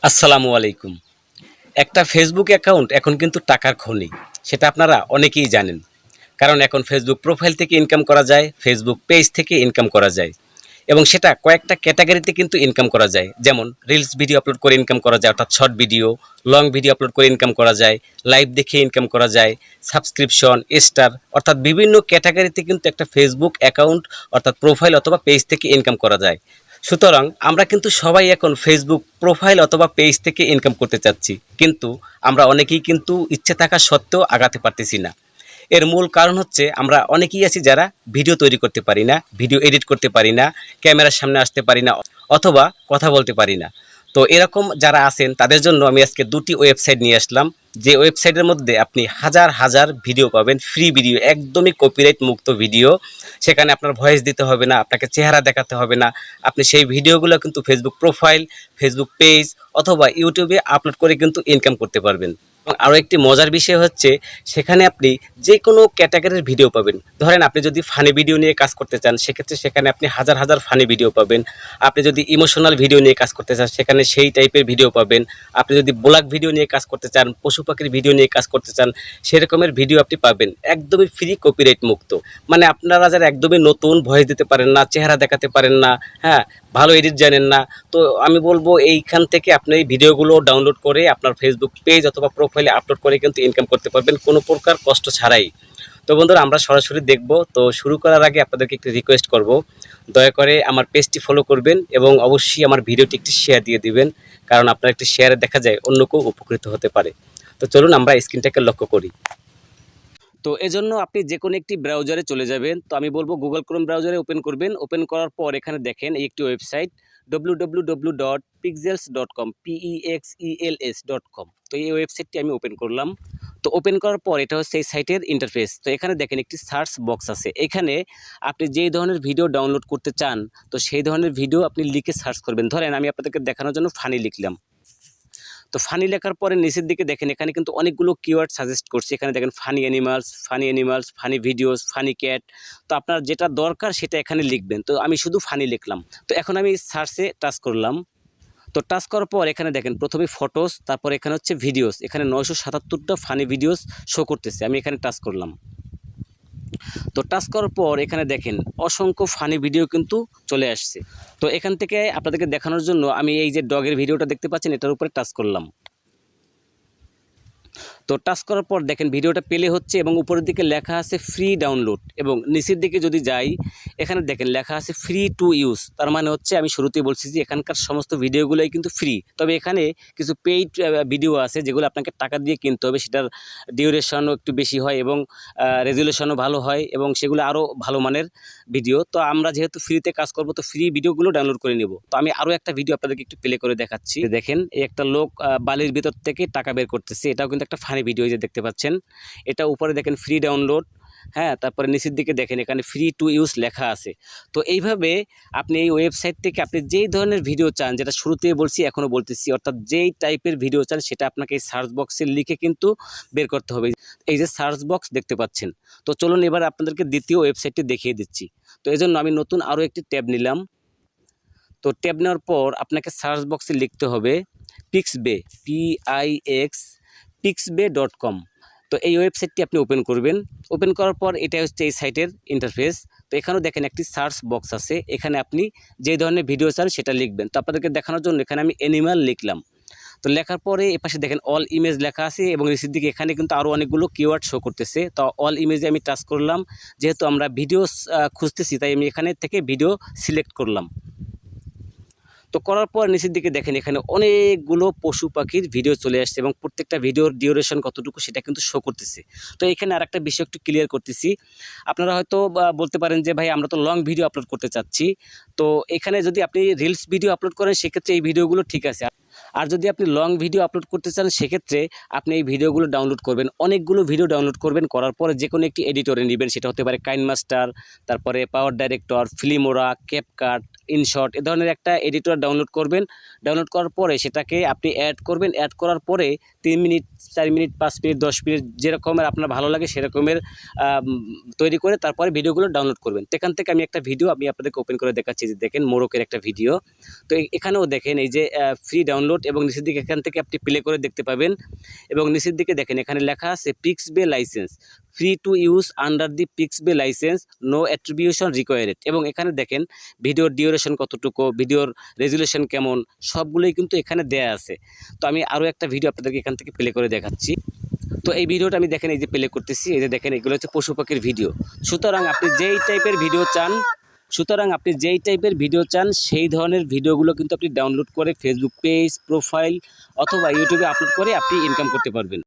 আসসালামু আলাইকুম। একটা ফেসবুক অ্যাকাউন্ট এখন কিন্তু টাকার খনি। সেটা আপনারা অনেকেই জানেন। কারণ এখন ফেসবুক প্রোফাইল থেকে ইনকাম করা যায়, ফেসবুক পেজ থেকে ইনকাম করা যায়। এবং সেটা কয়েকটা ক্যাটাগরিতে কিন্তু ইনকাম করা যায়। যেমন রিলস ভিডিও আপলোড করে ইনকাম করা যায়, অর্থাৎ short video, long video upload করে ইনকাম করা যায়, লাইভ দেখে ইনকাম করা যায়, সাবস্ক্রিপশন, স্টার, অর্থাৎ বিভিন্ন ক্যাটাগরিতে কিন্তু একটা ফেসবুক অ্যাকাউন্ট অর্থাৎ প্রোফাইল অথবা পেজ থেকে ইনকাম করা যায়। সুতরাং আমরা কিন্তু সবাই এখন ফেসবুক প্রোফাইল অথবা পেজ থেকে ইনকাম করতে চাচ্ছি, কিন্তু আমরা অনেকেই কিন্তু ইচ্ছে থাকা সত্ত্বেও আগাতে পারতেছি না। এর মূল কারণ হচ্ছে আমরা অনেকেই আছি যারা ভিডিও তৈরি করতে পারি না, ভিডিও এডিট করতে পারি না, ক্যামেরার সামনে আসতে পারি না, অথবা কথা বলতে পারি না। তো এরকম যারা আছেন তাদের জন্য আমি আজকে দুটি ওয়েবসাইট নিয়ে আসলাম, যে ওয়েবসাইটের মধ্যে আপনি হাজার হাজার ভিডিও পাবেন, ফ্রি ভিডিও, একদমই কপিরাইট মুক্ত ভিডিও। সেখানে আপনার ভয়েস দিতে হবে না, আপনাকে চেহারা দেখাতে হবে না। আপনি সেই ভিডিওগুলো কিন্তু ফেসবুক প্রোফাইল, ফেসবুক পেজ অথবা ইউটিউবে আপলোড করে কিন্তু ইনকাম করতে পারবেন। এবং আরও একটি মজার বিষয় হচ্ছে, সেখানে আপনি যে কোনো ক্যাটাগরির ভিডিও পাবেন। ধরেন আপনি যদি ফানি ভিডিও নিয়ে কাজ করতে চান, সেক্ষেত্রে সেখানে আপনি হাজার হাজার ফানি ভিডিও পাবেন। আপনি যদি ইমোশনাল ভিডিও নিয়ে কাজ করতে চান, সেখানে সেই টাইপের ভিডিও পাবেন। আপনি যদি ব্লগ ভিডিও নিয়ে কাজ করতে চান, পশু পাখির ভিডিও নিয়ে কাজ করতে চান, সেরকমের ভিডিও আপনি পাবেন, একদমই ফ্রি, কপিরাইট মুক্ত। মানে আপনারা যারা একদমই নতুন, ভয়েস দিতে পারেন না, চেহারা দেখাতে পারেন না, হ্যাঁ, ভালো এডিট জানেন না, তো আমি বলবো এইখান থেকে আপনি এই ভিডিওগুলো ডাউনলোড করে আপনার ফেসবুক পেজ অথবা প্রোফাইলে আপলোড করে কিন্তু ইনকাম করতে পারবেন কোনো প্রকার কষ্ট ছাড়াই। তো বন্ধুরা, আমরা সরাসরি দেখব। তো শুরু করার আগে আপনাদেরকে একটি রিকোয়েস্ট করব, দয়া করে আমার পেজটি ফলো করবেন এবং অবশ্যই আমার ভিডিওটি একটি শেয়ার দিয়ে দিবেন, কারণ আপনার একটি শেয়ারে দেখা যায় অন্য কেউ উপকৃত হতে পারে। তো চলুন আমরা স্ক্রিনটাকে লক্ষ্য করি। তো এজন্য আপনি যে কোনো একটি ব্রাউজারে চলে যাবেন। তো আমি বলবো গুগল ক্রোম ব্রাউজারে ওপেন করবেন। ওপেন করার পর এখানে দেখেন এই একটি ওয়েবসাইট www.pixels.com, pexels.com। তো এই ওয়েবসাইটটি আমি ওপেন করলাম। তো ওপেন করার পর এটা হচ্ছে এই সাইটের ইন্টারফেস। তো এখানে দেখেন একটি সার্চ বক্স আছে। এখানে আপনি যেই ধরনের ভিডিও ডাউনলোড করতে চান, তো সেই ধরনের ভিডিও আপনি লিখে সার্চ করবেন। ধরেন আমি আপনাদেরকে দেখানোর জন্য ফানি লিখলাম। তো ফানি লেখার পরে নিচের দিকে দেখেন এখানে কিন্তু অনেকগুলো কিওয়ার্ড সাজেস্ট করছে। এখানে দেখেন funny animals, funny videos, funny cat. তো আপনার যেটা দরকার সেটা এখানে লিখবেন। তো আমি শুধু ফানি লিখলাম। তো এখন আমি সার্চে টাচ করলাম। তো টাচ করার পর এখানে দেখেন প্রথমে ফটোস, তারপর এখানে হচ্ছে ভিডিওস। এখানে 977টা ফানি ভিডিওস শো করতেছে। আমি এখানে টাচ করলাম। তো টাচ করার পর এখানে দেখেন অসংখ্য ফানি ভিডিও কিন্তু চলে আসছে। তো এখান থেকে আপনাদেরকে দেখানোর জন্য আমি এই যে ডগের ভিডিওটা দেখতে পাচ্ছেন, এটার উপরে টাচ করলাম। তো টাচ করার পর দেখেন ভিডিওটা প্লে হচ্ছে এবং উপরের দিকে লেখা আছে ফ্রি ডাউনলোড, এবং নিচের দিকে যদি যাই এখানে দেখেন লেখা আছে ফ্রি টু ইউজ। তার মানে হচ্ছে আমি শুরুতেই বলছি যে এখানকার সমস্ত ভিডিওগুলোই কিন্তু ফ্রি, তবে এখানে কিছু পেইড ভিডিও আছে যেগুলো আপনাকে টাকা দিয়ে কিনতে হবে। সেটার ডিউরেশনও একটু বেশি হয় এবং রেজুলেশনও ভালো হয় এবং সেগুলো আরও ভালো মানের ভিডিও। তো আমরা যেহেতু ফ্রিতে কাজ করব, তো ফ্রি ভিডিওগুলো ডাউনলোড করে নেব। তো আমি আরও একটা ভিডিও আপনাদেরকে একটু প্লে করে দেখাচ্ছি। দেখেন এই একটা লোক বালির ভিতর থেকে টাকা বের করতেছে। এটাও কিন্তু একটা ফানি ভিডিও, যে দেখতে পাচ্ছেন। এটা উপরে দেখেন ফ্রি ডাউনলোড, হ্যাঁ, তারপরে নিচের দিকে দেখেন এখানে ফ্রি টু ইউজ লেখা আছে। তো এইভাবে আপনি এই ওয়েবসাইট থেকে আপনি যেই ধরনের ভিডিও চান, যেটা শুরুতেই বলছি এখনও বলতেছি, অর্থাৎ যেই টাইপের ভিডিও চান সেটা আপনাকে এই সার্চ বক্সে লিখে কিন্তু বের করতে হবে। এই যে সার্চ বক্স দেখতে পাচ্ছেন। তো চলুন এবার আপনাদেরকে দ্বিতীয় ওয়েবসাইটটি দেখিয়ে দিচ্ছি। তো এই জন্য আমি নতুন আরও একটি ট্যাব নিলাম। তো ট্যাব নেওয়ার পর আপনাকে সার্চ বক্সে লিখতে হবে পিক্সবে, pixbe.com। তো এই ওয়েবসাইটটি আপনি ওপেন করবেন। ওপেন করার পর এটা হচ্ছে এই সাইটের ইন্টারফেস। তো এখানেও দেখেন একটি সার্চ বক্স আছে। এখানে আপনি যে ধরনের ভিডিও চান সেটা লিখবেন। তো আপনাদেরকে দেখানোর জন্য এখানে আমি অ্যানিমাল লিখলাম। তো লেখার পরে এপাশে দেখেন অল ইমেজ লেখা আছে এবং নিচের দিকে এখানে কিন্তু আরও অনেকগুলো কিওয়ার্ড শো করতেছে। তো অল ইমেজে আমি টাচ করলাম। যেহেতু আমরা ভিডিও খুঁজতেছি, তাই আমি এখানে থেকে ভিডিও সিলেক্ট করলাম। তো করার পর নিচের দিকে দেখেন এখানে অনেকগুলো পশু পাখির ভিডিও চলে আসছে এবং প্রত্যেকটা ভিডিওর ডিউরেশন কতটুকু সেটা কিন্তু শো করতেছে। তো এখানে আরেকটা বিষয় একটু ক্লিয়ার করতেছি। আপনারা হয়তো বলতে পারেন যে ভাই আমরা তো লং ভিডিও আপলোড করতে চাচ্ছি। তো এখানে যদি আপনি রিলস ভিডিও আপলোড করেন সেক্ষেত্রে এই ভিডিওগুলো ঠিক আছে। আর যদি আপনি লং ভিডিও আপলোড করতে চান সেক্ষেত্রে আপনি এই ভিডিওগুলো ডাউনলোড করবেন, অনেকগুলো ভিডিও ডাউনলোড করবেন। করার পরে যে কোনো একটি এডিটরে নেবেন, সেটা হতে পারে কাইনমাস্টার, তারপরে পাওয়ার ডাইরেক্টর, ফিল্মোরা, ক্যাপকাট, ইনশর্ট এ ধরনের একটা এডিটর ডাউনলোড করবেন। ডাউনলোড করার পরে সেটাকে আপনি অ্যাড করবেন। অ্যাড করার পরে 3 মিনিট, 4 মিনিট, 5 মিনিট, 10 মিনিট যেরকমের আপনার ভালো লাগে সেরকমের তৈরি করে তারপরে ভিডিওগুলো ডাউনলোড করবেন। তো এখান থেকে আমি একটা ভিডিও আমি আপনাদেরকে ওপেন করে দেখাচ্ছি, যে দেখেন মোরকের একটা ভিডিও। তো এখানেও দেখেন এই যে ফ্রি ডাউনলোড, এবং নিচের দিকে এখান থেকে আপনি প্লে করে দেখতে পাবেন। এবং নিচের দিকে দেখেন এখানে লেখা আছে Pixabay license, free to use under the Pixabay license, no attribution required. এবং এখানে দেখেন ভিডিওর ডিউরেশন কতটুকু, ভিডিওর রেজুলেশন কেমন, সবগুলোই কিন্তু এখানে দেয়া আছে। তো আমি আরও একটা ভিডিও আপনাদেরকে এখান থেকে প্লে করে দেখাচ্ছি। তো এই ভিডিওটা আমি দেখেন এই যে প্লে করতেছি, এই যে দেখেন এগুলো হচ্ছে পশু পাখির ভিডিও। সুতরাং আপনি যেই টাইপের ভিডিও চান সেই ধরনের ভিডিওগুলো কিন্তু আপনি ডাউনলোড করে ফেসবুক পেজ, প্রোফাইল অথবা ইউটিউবে আপলোড করে আপনি ইনকাম করতে পারবেন।